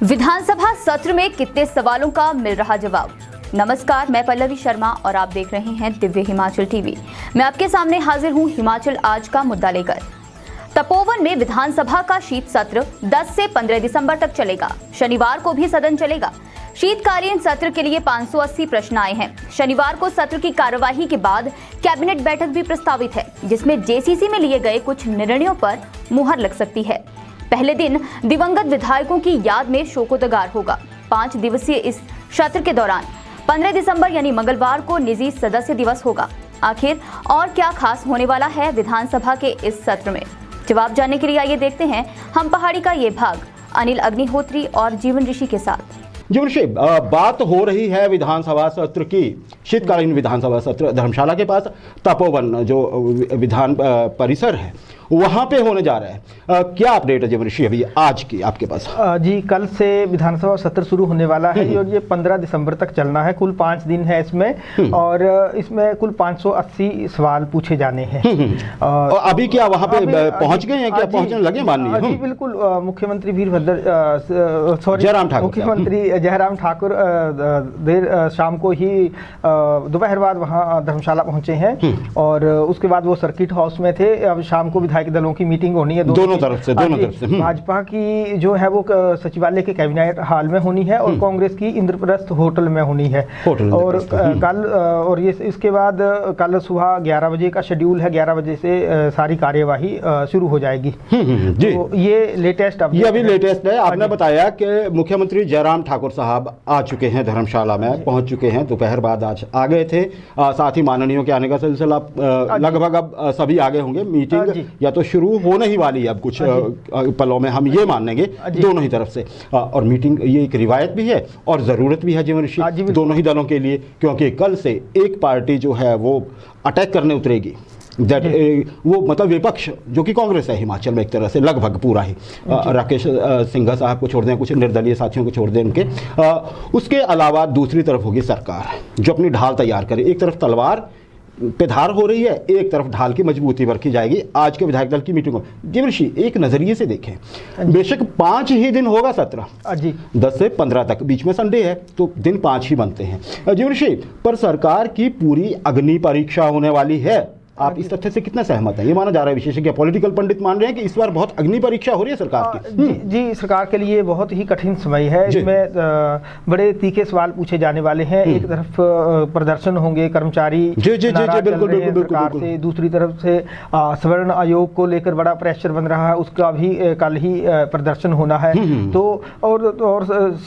विधानसभा सत्र में कितने सवालों का मिल रहा जवाब। नमस्कार, मैं पल्लवी शर्मा और आप देख रहे हैं दिव्य हिमाचल टीवी। मैं आपके सामने हाजिर हूं हिमाचल आज का मुद्दा लेकर। तपोवन में विधानसभा का शीत सत्र 10 से 15 दिसंबर तक चलेगा। शनिवार को भी सदन चलेगा। शीतकालीन सत्र के लिए 580 प्रश्न आए हैं। शनिवार को सत्र की कार्यवाही के बाद कैबिनेट बैठक भी प्रस्तावित है, जिसमें जेसीसी में लिए गए कुछ निर्णयों पर मुहर लग सकती है। पहले दिन दिवंगत विधायकों की याद में शोकोदगार होगा। 5 दिवसीय इस सत्र के दौरान 15 दिसंबर यानी मंगलवार को निजी सदस्य दिवस होगा। आखिर और क्या खास होने वाला है विधानसभा के इस सत्र में? जवाब जानने के लिए आइए देखते हैं हम पहाड़ी का ये भाग अनिल अग्निहोत्री और जीवन ऋषि के साथ। जीवन ऋषि, बात हो रही है विधानसभा सत्र की। शीतकालीन विधानसभा सत्र धर्मशाला के पास तपोवन जो विधान परिसर है वहाँ पे होने जा रहा है। क्या अपडेट है जीवन ऋषि अभी आज की आपके पास? जी, कल से विधानसभा सत्र शुरू होने वाला है और ये 15 दिसंबर तक चलना है। कुल 5 दिन है इसमें और इसमें कुल 580 सवाल पूछे जाने हैं। और अभी क्या वहाँ पे पहुँच गए हैं? क्या पहुँचने लगे माननीय? जी बिल्कुल। मुख्यमंत्री मुख्यमंत्री जयराम ठाकुर देर शाम को ही दोपहर बाद वहाँ धर्मशाला पहुँचे हैं और उसके बाद वो सर्किट हाउस में थे। अब शाम को विधायक दलों की मीटिंग होनी है दोनों तरफ से। भाजपा की जो है वो सचिवालय के कैबिनेट हॉल में होनी है और कांग्रेस की इंद्रप्रस्थ होटल में होनी है। और कल और ये इसके बाद कल सुबह 11 बजे का शेड्यूल है। 11 बजे से सारी कार्यवाही शुरू हो जाएगी। जी, तो ये लेटेस्ट ये अभी लेटेस्ट है। आपने बताया कि मुख्यमंत्री जयराम ठाकुर साहब आ चुके हैं, धर्मशाला में पहुंच चुके हैं। दोपहर बाद आज आ गए थे। साथ ही माननीयों के आने का सिलसिला लगभग अब सभी आगे होंगे। मीटिंग या तो शुरू होने ही वाली है अब कुछ पलों में, हम ये मान लेंगे दोनों ही तरफ से। और मीटिंग ये एक रिवायत भी है और ज़रूरत भी है जीवन ऋषि दोनों ही दलों के लिए, क्योंकि कल से एक पार्टी जो है वो अटैक करने उतरेगी। वो मतलब विपक्ष जो कि कांग्रेस है हिमाचल में, एक तरह से लगभग पूरा ही। राकेश सिंघा साहब को छोड़ दें, कुछ निर्दलीय साथियों को छोड़ दें उनके, उसके अलावा दूसरी तरफ होगी सरकार जो अपनी ढाल तैयार करे। एक तरफ तलवार पे धार हो रही है, एक तरफ ढाल की मजबूती बरती जाएगी। आज के विधायक दल की मीटिंग में जीवन ऋषि एक नजरिए से देखें, बेशक 5 ही दिन होगा सत्र, 10 से 15 तक, बीच में संडे है तो दिन 5 ही बनते हैं जीवन ऋषि। पर सरकार की पूरी अग्नि परीक्षा होने वाली है। आप इस तथ्य से कितना सहमत हैं? ये माना जा रहा है, विशेषज्ञ पॉलिटिकल पंडित मान रहे हैं कि इस बार बहुत अग्नि परीक्षा हो रही है सरकार की। जी, सरकार के लिए बहुत ही कठिन समय है। इसमें बड़े तीखे सवाल पूछे जाने वाले हैं। एक तरफ प्रदर्शन होंगे, कर्मचारी सरकार से, दूसरी तरफ से स्वर्ण आयोग को लेकर बड़ा प्रेशर बन रहा है, उसका भी कल ही प्रदर्शन होना है। तो और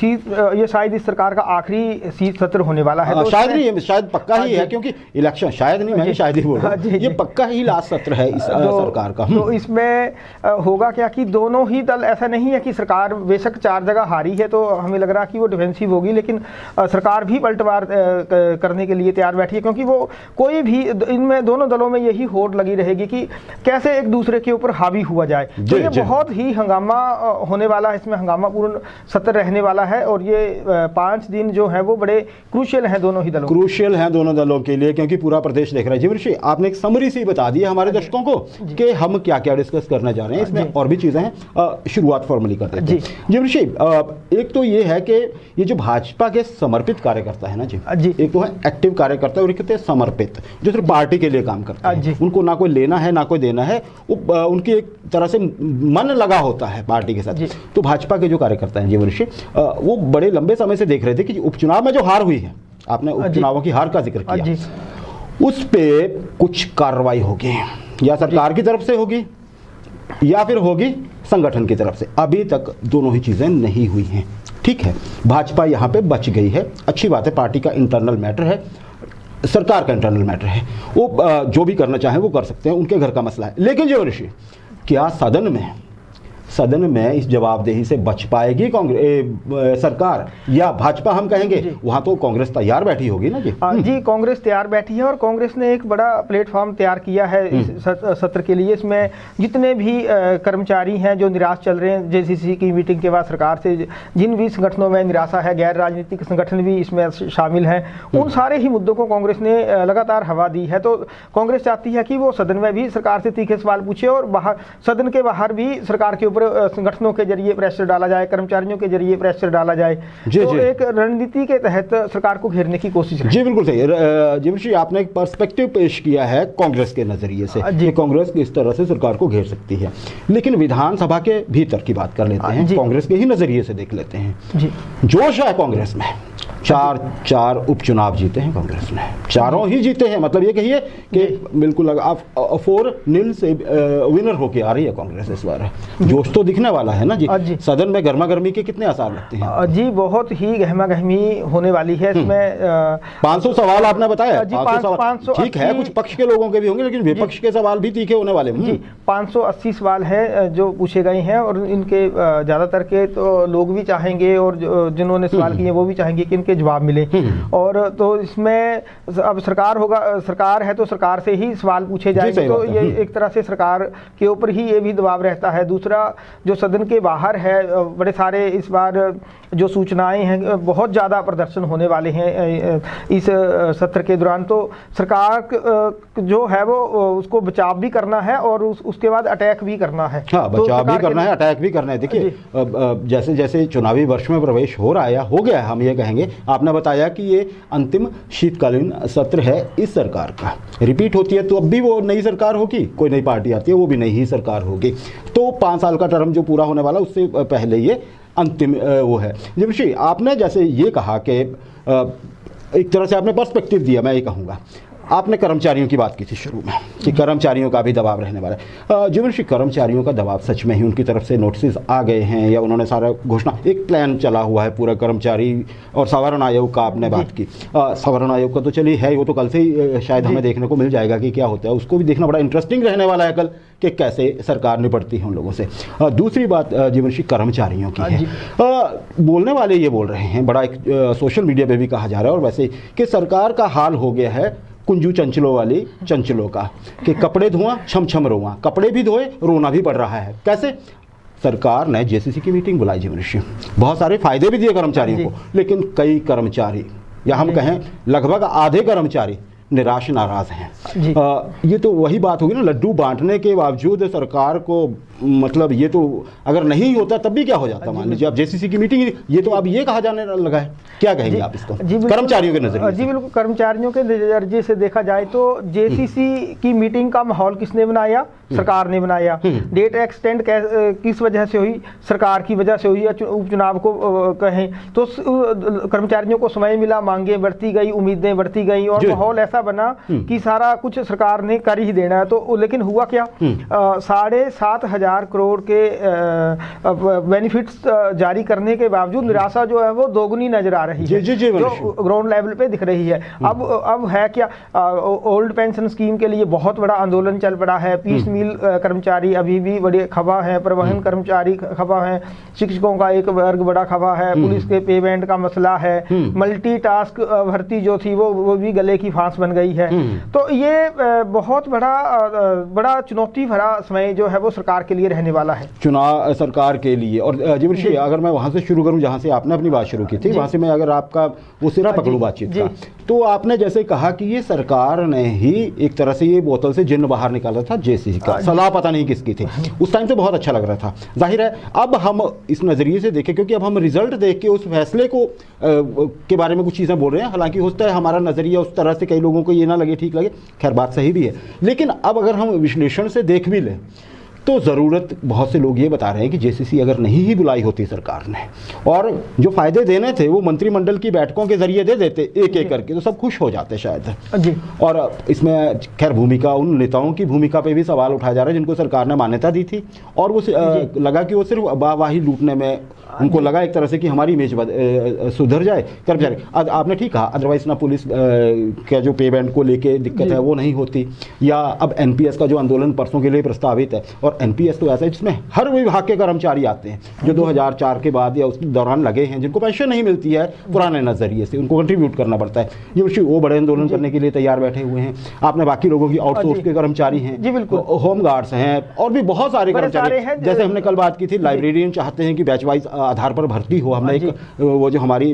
ये शायद इस सरकार का आखिरी शीत सत्र होने वाला है। शायद नहीं, शायद पक्का ही है, क्योंकि इलेक्शन शायद नहीं, मैं शायद ही बोल रहा हूं, ये पक्का ही लास्ट सत्र है इस सरकार का। तो इसमें होगा क्या कि दोनों ही दल, ऐसा नहीं है कि सरकार बेशक 4 जगह हारी है तो हमें लग रहा कि वो डिफेंसिव होगी, लेकिन सरकार भी पलटवार करने के लिए तैयार बैठी है, क्योंकि वो कोई भी इनमें दोनों दलों में यही होड़ लगी रहेगी कि कैसे एक दूसरे के ऊपर हावी हुआ जाए। तो ये बहुत ही हंगामा होने वाला है, इसमें हंगामापूर्ण सत्र रहने वाला है और ये 5 दिन जो है वो बड़े क्रूशियल हैं दोनों ही दलों, क्रूशियल हैं दोनों दलों के लिए, क्योंकि पूरा प्रदेश देख रहा है। जीवन ऋषि, आपने एक समरी सी बता दी है हमारे दर्शकों को कि हम क्या क्या डिस्कस करने जा रहे हैं। इसमें और भी चीजें हैं, शुरुआत फॉर्मली करते हैं। जीवन ऋषि, एक तो ये है कि ये जो भाजपा के समर्पित कार्यकर्ता है ना जी, एक तो है एक्टिव कार्यकर्ता और एक होते हैं समर्पित, जो सिर्फ पार्टी के लिए काम करते हैं। उनको ना कोई लेना है ना कोई देना है, उनकी एक तरह से मन लगा होता है पार्टी के साथ। तो भाजपा के जो कार्यकर्ता हैं जीवन ऋषि, वो बड़े लंबे समय से देख रहे थे कि उपचुनाव में जो हार हुई है, आपने उपचुनावों की हार का जिक्र किया, उस पे कुछ कार्रवाई होगी, या सरकार की तरफ से होगी या फिर होगी संगठन की तरफ से। अभी तक दोनों ही चीजें नहीं हुई हैं। ठीक है, भाजपा यहाँ पे बच गई है, अच्छी बात है। पार्टी का इंटरनल मैटर है, सरकार का इंटरनल मैटर है, वो जो भी करना चाहें वो कर सकते हैं, उनके घर का मसला है। लेकिन जीवन ऋषि, क्या सदन में इस जवाबदेही से बच पाएगी सरकार, या भाजपा हम कहेंगे वहां तो कांग्रेस तैयार बैठी होगी ना जी? जी, कांग्रेस तैयार बैठी है और कांग्रेस ने एक बड़ा प्लेटफॉर्म तैयार किया है इस सत्र के लिए। इसमें जितने भी कर्मचारी हैं जो निराश चल रहे हैं, जेसीसी की मीटिंग के बाद सरकार से जिन भी संगठनों में निराशा है, गैर राजनीतिक संगठन भी इसमें शामिल हैं, उन सारे ही मुद्दों को कांग्रेस ने लगातार हवा दी है। तो कांग्रेस चाहती है कि वो सदन में भी सरकार से तीखे सवाल पूछे और बाहर, सदन के बाहर भी सरकार के ऊपर संगठनों के जरिए प्रेशर डाला जाए, कर्मचारियों के जरिए प्रेशर डाला जाए। तो एक रणनीति के तहत सरकार को घेरने की कोशिश है। जी बिल्कुल सही। जीवन श्री, आपने एक पर्सपेक्टिव पेश किया है कांग्रेस के नजरिए से कि कांग्रेस किस तरह से सरकार को घेर सकती है, लेकिन विधानसभा के भीतर की बात कर लेते हैं, कांग्रेस के ही नजरिए से देख लेते हैं। जोश है कांग्रेस में, चार उपचुनाव जीते हैं कांग्रेस ने, चारों ही जीते हैं, मतलब ये कहिए कि बिल्कुल 4-0 से विनर होके आ रही है कांग्रेस इस बार। जोश तो दिखने वाला है ना जी। सदन में गर्मा गर्मी के कितने आसार लगते हैं? जी बहुत ही गहमा गहमी होने वाली है इसमें। 500 सवाल आपने बताया। 500 ठीक है, कुछ पक्ष के लोगों के भी होंगे, लेकिन विपक्ष के सवाल भी तीखे होने वाले हैं। 580 सवाल है जो पूछे गए हैं, और इनके ज्यादातर के तो लोग भी चाहेंगे और जिन्होंने सवाल किए वो भी चाहेंगे कि इनके जवाब मिले। और तो इसमें अब सरकार है तो सरकार से ही सवाल पूछे जाएंगे, तो ये एक तरह से सरकार के ऊपर ही ये भी दबाव रहता है। दूसरा, जो सदन के बाहर है, बड़े सारे इस बार जो सूचनाएं हैं, बहुत ज़्यादा प्रदर्शन होने वाले हैं इस सत्र के दौरान। तो सरकार जो है वो उसको बचाव भी करना है और उसके बाद अटैक भी करना है। हाँ, बचाव भी करना है, अटैक भी करना है। देखिए, जैसे जैसे चुनावी वर्ष में प्रवेश हो रहा है या हो गया है, हम ये कहेंगे, आपने बताया कि ये अंतिम शीतकालीन सत्र है इस सरकार का। रिपीट होती है तो अब भी वो नई सरकार होगी, कोई नई पार्टी आती है वो भी नई ही सरकार होगी। तो 5 साल का टर्म जो पूरा होने वाला उससे पहले ये अंतिम वो है। जिमशी, आपने जैसे ये कहा कि एक तरह से आपने पर्सपेक्टिव दिया, मैं ये कहूँगा, आपने कर्मचारियों की बात की थी शुरू में कि कर्मचारियों का भी दबाव रहने वाला है। जीवनश्री, कर्मचारियों का दबाव सच में ही उनकी तरफ से नोटिस आ गए हैं या उन्होंने सारा घोषणा, एक प्लान चला हुआ है पूरा कर्मचारी और सवर्ण आयोग का आपने बात की। सवर्ण आयोग का तो चलिए है, वो तो कल से ही शायद हमें देखने को मिल जाएगा कि क्या होता है, उसको भी देखना बड़ा इंटरेस्टिंग रहने वाला है कल कि कैसे सरकार निपटती है उन लोगों से। दूसरी बात जीवनश्री कर्मचारियों की है। बोलने वाले ये बोल रहे हैं, बड़ा एक सोशल मीडिया पे भी कहा जा रहा है और वैसे कि सरकार का हाल हो गया है कुंजू चंचलों वाली चंचलों का, कि कपड़े धुआं छम छम रोआं, कपड़े भी धोए रोना भी पड़ रहा है। कैसे? सरकार ने जेसीसी की मीटिंग बुलाई जीवनश्री, बहुत सारे फायदे भी दिए कर्मचारियों को, लेकिन कई कर्मचारी या हम कहें लगभग आधे कर्मचारी निराश नाराज हैं। ये तो वही बात होगी ना, लड्डू बांटने के बावजूद सरकार को, मतलब ये तो अगर नहीं होता तब भी क्या हो जाता। मान लीजिए आप जेसीसी की मीटिंग, ये तो अब ये कहा जाने लगा है, क्या कहेंगे आप इसको कर्मचारियों के नजरिए? जी बिल्कुल, कर्मचारियों के नजरिए से देखा जाए तो जेसीसी की मीटिंग का माहौल किसने बनाया? सरकार ने बनाया। डेट एक्सटेंड किस वजह से हुई? सरकार की वजह से हुई। उपचुनाव को कहें तो कर्मचारियों को समय मिला, मांगे बढ़ती गई, उम्मीदें बढ़ती गई और माहौल ऐसा बना कि सारा कुछ सरकार ने कर ही देना है। तो लेकिन हुआ क्या? 7,500 करोड़ के बेनिफिट्स जारी करने के बावजूद निराशा जो है वो दोगुनी नजर आ रही है, जो ग्राउंड लेवल पे दिख रही है। अब है क्या? ओल्ड पेंशन स्कीम के लिए बहुत बड़ा आंदोलन चल पड़ा है। पीस मिल कर्मचारी अभी भी बड़े खफा हैं, परिवहन कर्मचारी खफा हैं, शिक्षकों का एक वर्ग बड़ा खफा है, पुलिस के पेमेंट का मसला है, मल्टीटास्क भर्ती जो थी वो भी गले की फांस बन गई है। तो ये बहुत बड़ा चुनौती भरा समय जो है वो सरकार के लिए रहने वाला है, चुनाव सरकार के लिए। और जीवनश्री, अगर मैं वहां से शुरू करूं जहां से आपने अपनी बात शुरू की थी, वहां से मैं अगर आपका वो सिरा पकड़ूं बातचीत का, तो आपने जैसे कहा कि ये सरकार ने ही एक तरह से ये बोतल से जिन्न बाहर निकाला था जेसीसी का, सलाह पता नहीं किसकी थी, उस टाइम से बहुत अच्छा लग रहा था। जाहिर है अब हम इस नजरिए से देखें, क्योंकि अब हम रिजल्ट देख के उस फैसले को के बारे में कुछ चीजें बोल रहे हैं, हालांकि होता है हमारा नजरिया उस तरह से कई लोगों को ये ना लगे, ठीक लगे, खैर बात सही भी है। लेकिन अब अगर हम विश्लेषण से देख भी लें तो ज़रूरत, बहुत से लोग ये बता रहे हैं कि जेसीसी अगर नहीं ही बुलाई होती सरकार ने और जो फायदे देने थे वो मंत्रिमंडल की बैठकों के जरिए दे देते एक एक करके, तो सब खुश हो जाते शायद जी। और इसमें खैर भूमिका, उन नेताओं की भूमिका पे भी सवाल उठाया जा रहा है जिनको सरकार ने मान्यता दी थी और वो लगा कि वो सिर्फ वाहवाही लूटने में, उनको लगा एक तरह से कि हमारी इमेज सुधर जाए कर्मचारी। आपने ठीक कहा, अदरवाइज ना पुलिस का जो पेमेंट को लेके दिक्कत है वो नहीं होती, या अब एनपीएस का जो आंदोलन परसों के लिए प्रस्तावित है, और एनपीएस तो ऐसा है जिसमें हर विभाग के कर्मचारी आते हैं जो 2004 के बाद या उसके दौरान लगे हैं, जिनको पेंशन नहीं मिलती है पुराने नजरिए से, उनको कंट्रीब्यूट करना पड़ता है। ये वो बड़े आंदोलन करने के लिए तैयार बैठे हुए हैं। आपने बाकी लोगों की आउटसोर्स के कर्मचारी हैं, होम गार्ड्स हैं और भी बहुत सारे कर्मचारी हैं। जैसे हमने कल बात की थी, लाइब्रेरियन चाहते हैं कि बैच वाइज आधार पर भर्ती हो। हमने एक वो जो हमारी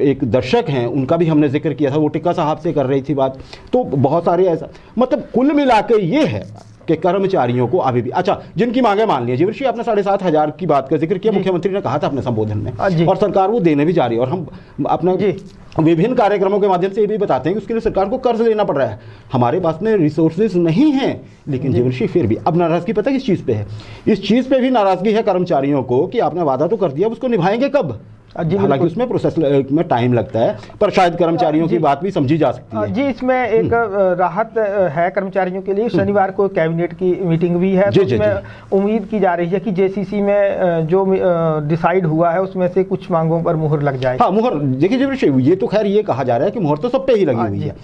एक दर्शक हैं उनका भी हमने जिक्र किया था, वो टिक्का साहब से कर रही थी बात। तो बहुत सारे ऐसा, मतलब कुल मिला के ये है कि कर्मचारियों को अभी भी अच्छा जिनकी मांगे मान ली जी ऋषि, आपने 7,500 की बात का जिक्र किया, मुख्यमंत्री ने कहा था अपने संबोधन में, और सरकार वो देने भी जा रही है। और हम अपने विभिन्न कार्यक्रमों के माध्यम से ये भी बताते हैं कि उसके लिए सरकार को कर्ज लेना पड़ रहा है, हमारे पास में रिसोर्सेज नहीं है। लेकिन जी ऋषि फिर भी अब नाराजगी पता किस चीज़ पे है? इस चीज़ पे भी नाराजगी है कर्मचारियों को कि आपने वादा तो कर दिया, उसको निभाएंगे कब? हालांकि उसमें प्रोसेस में टाइम लगता है, पर शायद कर्मचारियों की बात भी समझी जा सकती है। जी, इसमें एक राहत है कर्मचारियों के लिए। शनिवार को कैबिनेट की मीटिंग भी है, तो उसमें उम्मीद की जा रही है कि जेसीसी में जो डिसाइड हुआ है उसमें से कुछ मांगों पर मुहर लग जाए। हाँ, मुहर देखिए जी, ये तो खैर ये कहा जा रहा है कि मुहर तो सब पे ही लगी हुई है।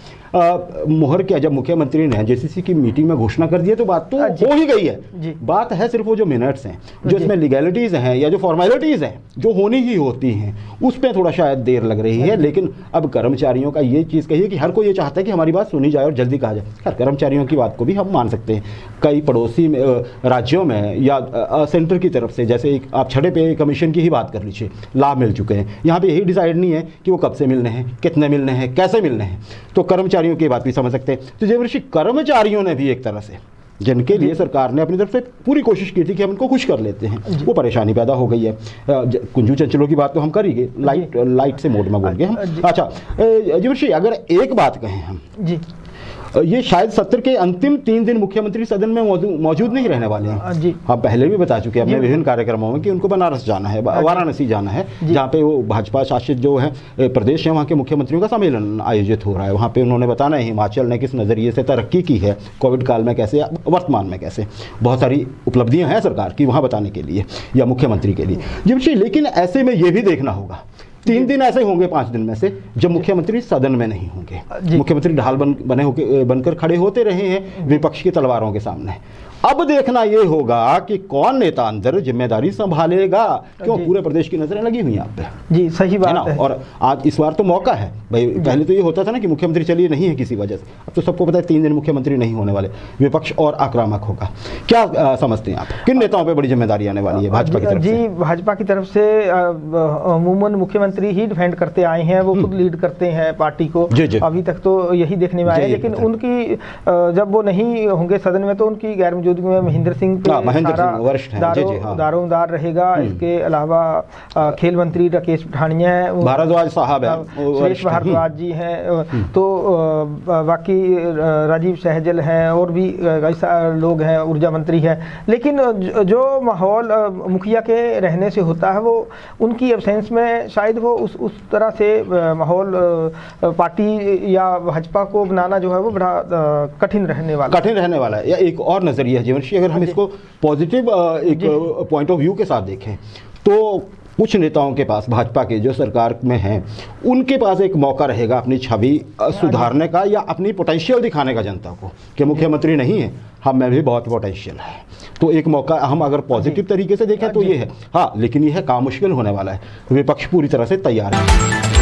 मुहर क्या, जब मुख्यमंत्री ने जेसीसी की मीटिंग में घोषणा कर दी है तो बात तो हो ही गई है। बात है सिर्फ वो जो मिनट्स हैं, जो इसमें लीगैलिटीज हैं या जो फॉर्मेलिटीज हैं जो होनी ही होती हैं, उस पर थोड़ा शायद देर लग रही है। लेकिन अब कर्मचारियों का ये चीज़ कही है कि हर कोई ये चाहता है कि हमारी बात सुनी जाए और जल्दी कहा जाए। खैर कर्मचारियों की बात को भी हम मान सकते हैं। कई पड़ोसी राज्यों में या सेंटर की तरफ से, जैसे एक आप छठे पे कमीशन की ही बात कर लीजिए, लाभ मिल चुके हैं। यहाँ पे यही डिसाइड नहीं है कि वो कब से मिलने हैं, कितने मिलने हैं, कैसे मिलने हैं, तो कर्मचारियों की बात भी समझ सकते हैं। तो जय ऋषि, कर्मचारियों ने भी एक तरह से, जिनके लिए सरकार ने अपनी तरफ से पूरी कोशिश की थी कि हम इनको खुश कर लेते हैं, वो परेशानी पैदा हो गई है। कुंजू चंचलों की बात तो हम कर ही गए, लाइट से मोड में बोल गए हम। अच्छा जी ऋषि, अगर एक बात कहें हम जी, ये शायद सत्र के अंतिम 3 दिन मुख्यमंत्री सदन में मौजूद नहीं रहने वाले हैं जी। हम पहले भी बता चुके हैं अपने विभिन्न कार्यक्रमों में कि उनको बनारस जाना है, वाराणसी जाना है, जहाँ पे वो भाजपा शासित जो है प्रदेश है वहाँ के मुख्यमंत्रियों का सम्मेलन आयोजित हो रहा है। वहाँ पे उन्होंने बताना है हिमाचल ने किस नज़रिए से तरक्की की है, कोविड काल में कैसे, वर्तमान में कैसे, बहुत सारी उपलब्धियाँ हैं सरकार की वहाँ बताने के लिए या मुख्यमंत्री के लिए जी। लेकिन ऐसे में ये भी देखना होगा 3 दिन ऐसे होंगे 5 दिन में से जब मुख्यमंत्री सदन में नहीं होंगे। मुख्यमंत्री ढाल बनकर खड़े होते रहे हैं विपक्ष की तलवारों के सामने। अब देखना ये होगा कि कौन नेता अंदर जिम्मेदारी संभालेगा, क्यों पूरे प्रदेश की नजरें लगी हुई हैं आप पे। जी सही बात है। और आज इस बार तो मौका है भाई, पहले तो ये होता था ना कि मुख्यमंत्री चलिए नहीं है किसी वजह से, अब तो सबको पता है 3 दिन मुख्यमंत्री नहीं होने वाले, विपक्ष और आक्रामक होगा। क्या समझते हैं आप, किन नेताओं पर बड़ी जिम्मेदारी आने वाली है भाजपा की तरफ से? जी, भाजपा की तरफ से अमूमन मुख्यमंत्री ही डिफेंड करते आए हैं, वो खुद लीड करते हैं पार्टी को, अभी तक तो यही देखने में आया। लेकिन उनकी जब वो नहीं होंगे सदन में तो उनकी गैर मौजूदगी में महेंद्र सिंह दारोमदार रहेगा। इसके अलावा खेल मंत्री राकेश पठानिया है, भारद्वाज साहब है, सुरेश भारद्वाज जी हैं, तो बाकी राजीव सहजल हैं, और भी लोग हैं, ऊर्जा मंत्री है। लेकिन जो माहौल मुखिया के रहने से होता है वो उनकी एब्सेंस में शायद वो उस तरह से माहौल पार्टी या भाजपा को बनाना जो है वो बड़ा कठिन रहने वाला है। या एक और नजरिया है जीवनश्री, अगर हम इसको पॉजिटिव एक पॉइंट ऑफ व्यू के साथ देखें तो कुछ नेताओं के पास, भाजपा के जो सरकार में हैं, उनके पास एक मौका रहेगा अपनी छवि सुधारने का या अपनी पोटेंशियल दिखाने का जनता को कि मुख्यमंत्री नहीं है, हम में भी बहुत पोटेंशियल है। तो एक मौका हम अगर पॉजिटिव तरीके से देखें तो ये है। हाँ, लेकिन ये है काम मुश्किल होने वाला है, विपक्ष पूरी तरह से तैयार है।